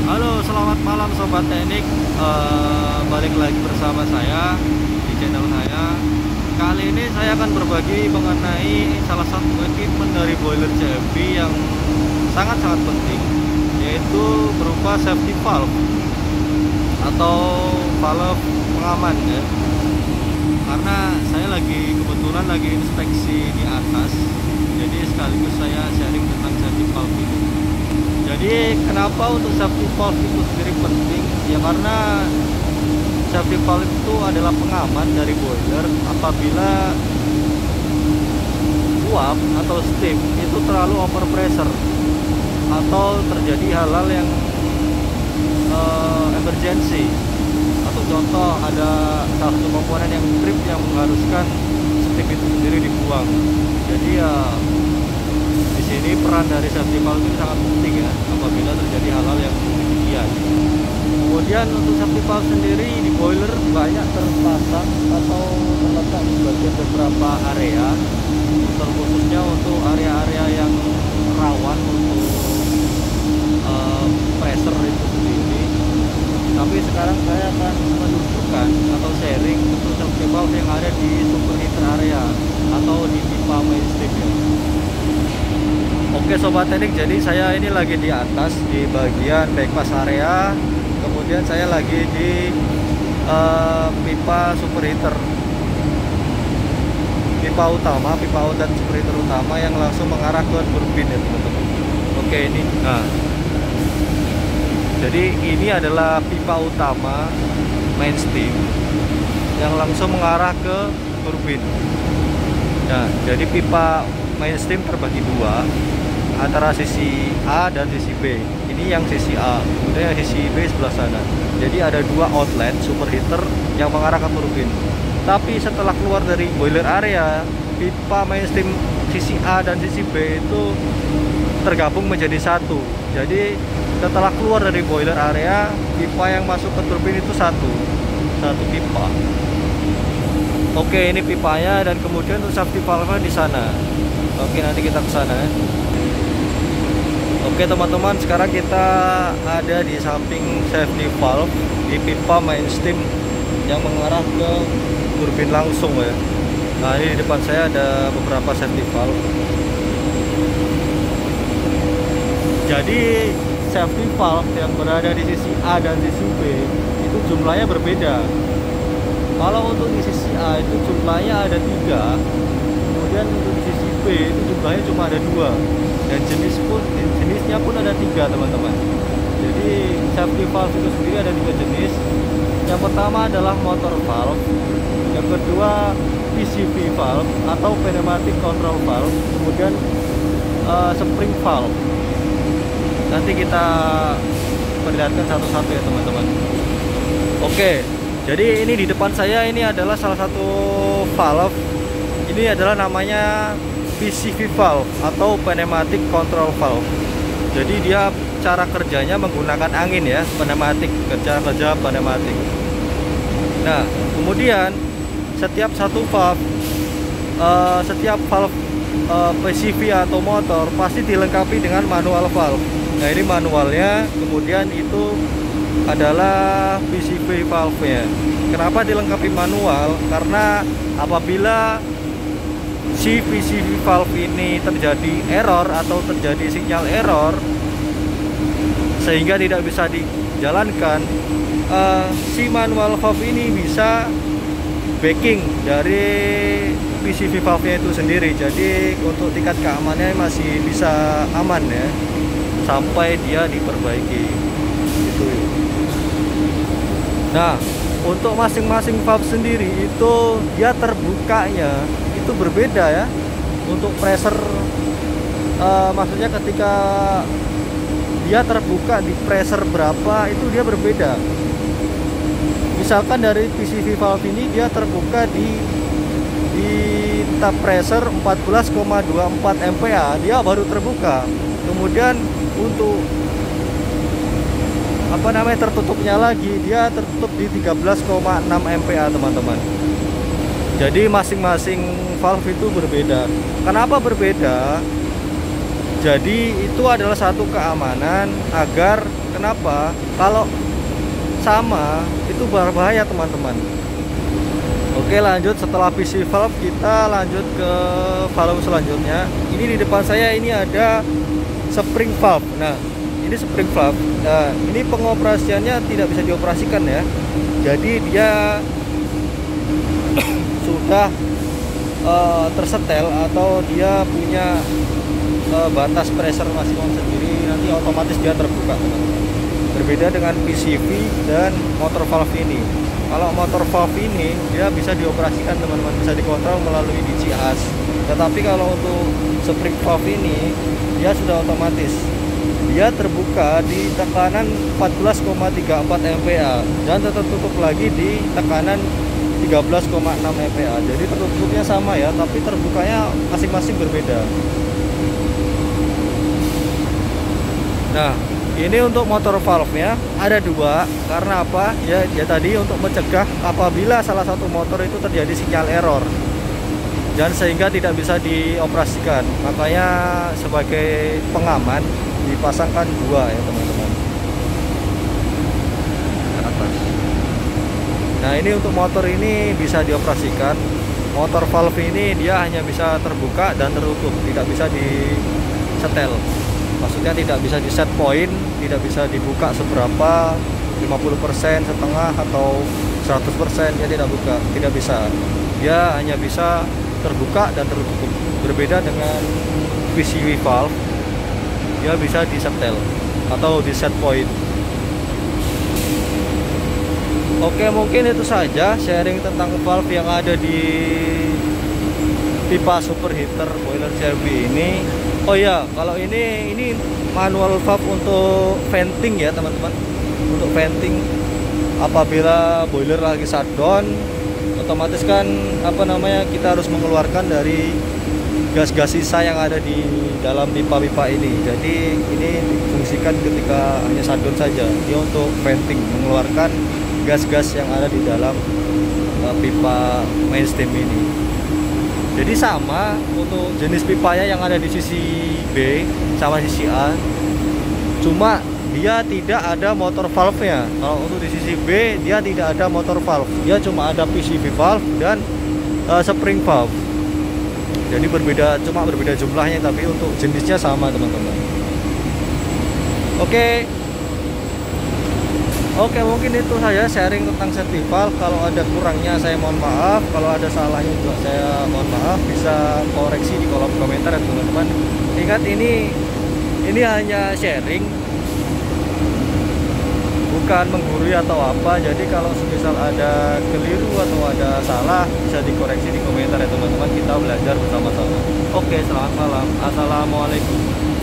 Halo, selamat malam Sobat Teknik. Balik lagi bersama saya di channel saya. Kali ini saya akan berbagi mengenai salah satu equipment dari boiler CFB yang sangat-sangat penting, yaitu berupa safety valve atau valve pengaman ya. Karena saya kebetulan lagi inspeksi di atas, jadi sekaligus saya sharing tentang safety valve ini. Jadi kenapa untuk safety valve itu sendiri penting? Ya karena safety valve itu adalah pengaman dari boiler apabila uap atau steam itu terlalu over pressure atau terjadi hal-hal yang emergency, atau contoh ada salah satu komponen yang trip yang mengharuskan steam itu sendiri dibuang. Jadi ya di sini peran dari safety valve ini sangat penting ya apabila terjadi hal-hal yang demikian. Kemudian untuk safety valve sendiri di boiler banyak terpasang atau terletak di bagian beberapa area, terkhususnya untuk area-area yang rawan untuk pressure itu sendiri. Tapi sekarang saya akan menunjukkan atau sharing untuk safety valve yang ada di superheater area atau di pipa mainstream ya. Oke Sobat Teknik, jadi saya ini lagi di atas di bagian bypass area, kemudian saya lagi di pipa superheater, pipa utama, pipa outlet superheater utama yang langsung mengarah ke turbin ya teman-teman. Oke ini, nah jadi ini adalah pipa utama main steam yang langsung mengarah ke turbin. Nah jadi pipa main steam terbagi dua, antara sisi A dan sisi B. Ini yang sisi A, kemudian yang sisi B sebelah sana. Jadi ada dua outlet superheater yang mengarah ke turbin. Tapi setelah keluar dari boiler area, pipa mainstream sisi A dan sisi B itu tergabung menjadi satu. Jadi setelah keluar dari boiler area, pipa yang masuk ke turbin itu satu pipa. Oke, ini pipanya, dan kemudian untuk safety valve di sana. Oke, nanti kita ke sana ya. Oke teman-teman, sekarang kita ada di samping safety valve di pipa main steam yang mengarah ke turbin langsung ya. Nah ini di depan saya ada beberapa safety valve. Jadi safety valve yang berada di sisi A dan sisi B itu jumlahnya berbeda. Kalau untuk di sisi A itu jumlahnya ada 3, kemudian untuk di sisi B itu jumlahnya cuma ada 2. Dan jenisnya pun ada 3 teman-teman. Jadi safety valve itu sendiri ada 2 jenis. Yang pertama adalah motor valve, yang kedua PCV valve atau pneumatic control valve, kemudian spring valve. Nanti kita perlihatkan satu-satu ya teman-teman. Oke, jadi ini di depan saya ini adalah salah satu valve. Ini adalah namanya PCV valve atau pneumatic control valve. Jadi dia cara kerjanya menggunakan angin ya, pneumatic, kerja pneumatic. Nah, kemudian setiap valve PCV atau motor pasti dilengkapi dengan manual valve. Nah, ini manualnya, kemudian itu adalah PCV valve-nya. Kenapa dilengkapi manual? Karena apabila si PCV valve ini terjadi error atau terjadi sinyal error sehingga tidak bisa dijalankan, si manual valve ini bisa backing dari PCV valve-nya itu sendiri. Jadi untuk tingkat keamanannya masih bisa aman ya sampai dia diperbaiki gitu. Nah, untuk masing-masing valve sendiri itu dia terbukanya itu berbeda ya. Untuk pressure maksudnya ketika dia terbuka di pressure berapa itu dia berbeda. Misalkan dari PCV valve ini dia terbuka di tap pressure 14,24 MPa, dia baru terbuka. Kemudian untuk tertutupnya lagi, dia tertutup di 13,6 MPa teman-teman. Jadi masing-masing valve itu berbeda. Kenapa berbeda? Jadi itu adalah satu keamanan agar Kenapa? Kalau sama itu berbahaya teman-teman. Oke, lanjut. Setelah PC valve kita lanjut ke valve selanjutnya. Ini di depan saya ini ada spring valve. Nah, ini spring valve. Nah, ini pengoperasiannya tidak bisa dioperasikan ya. Jadi dia sudah tersetel atau dia punya batas pressure maksimum sendiri. Nanti otomatis dia terbuka teman-teman. Berbeda dengan PCV dan motor valve ini. Kalau motor valve ini dia bisa dioperasikan teman-teman, bisa dikontrol melalui DCS. Tetapi kalau untuk spring valve ini dia sudah otomatis. Dia terbuka di tekanan 14,34 MPa dan tertutup lagi di tekanan 13,6 MPa. Jadi tertutupnya sama ya, tapi terbukanya masing-masing berbeda. Nah, ini untuk motor valve-nya ada dua. Karena apa? Ya tadi untuk mencegah apabila salah satu motor itu terjadi sinyal error dan sehingga tidak bisa dioperasikan. Makanya sebagai pengaman dipasangkan dua ya teman-teman. Ke atas. Nah, ini untuk motor ini bisa dioperasikan. Motor valve ini dia hanya bisa terbuka dan tertutup, tidak bisa disetel. Maksudnya tidak bisa di set point, tidak bisa dibuka seberapa, 50%, setengah atau 100%, dia tidak buka, tidak bisa. Dia hanya bisa terbuka dan tertutup. Berbeda dengan PCV valve, dia bisa disetel atau di set point. Oke, mungkin itu saja sharing tentang valve yang ada di pipa superheater boiler CRV ini. Oh ya, kalau ini manual valve untuk venting ya teman-teman. Untuk venting apabila boiler lagi shutdown, otomatis kan kita harus mengeluarkan dari gas-gas sisa yang ada di dalam pipa-pipa ini. Jadi ini difungsikan ketika hanya shutdown saja. Dia untuk venting, mengeluarkan gas-gas yang ada di dalam pipa mainstem ini. Jadi sama untuk jenis pipanya yang ada di sisi B sama sisi A, cuma dia tidak ada motor valve-nya. Kalau untuk di sisi B dia tidak ada motor valve, dia cuma ada PCV valve dan spring valve. Jadi cuma berbeda jumlahnya, tapi untuk jenisnya sama teman-teman. Oke, mungkin itu saja sharing tentang safety valve. Kalau ada kurangnya saya mohon maaf, kalau ada salahnya juga saya mohon maaf. Bisa koreksi di kolom komentar ya teman-teman. Ingat ini hanya sharing, bukan menggurui atau apa. Jadi kalau misal ada keliru atau ada salah bisa dikoreksi di komentar ya teman-teman. Kita belajar bersama-sama. Oke, selamat malam. Assalamualaikum.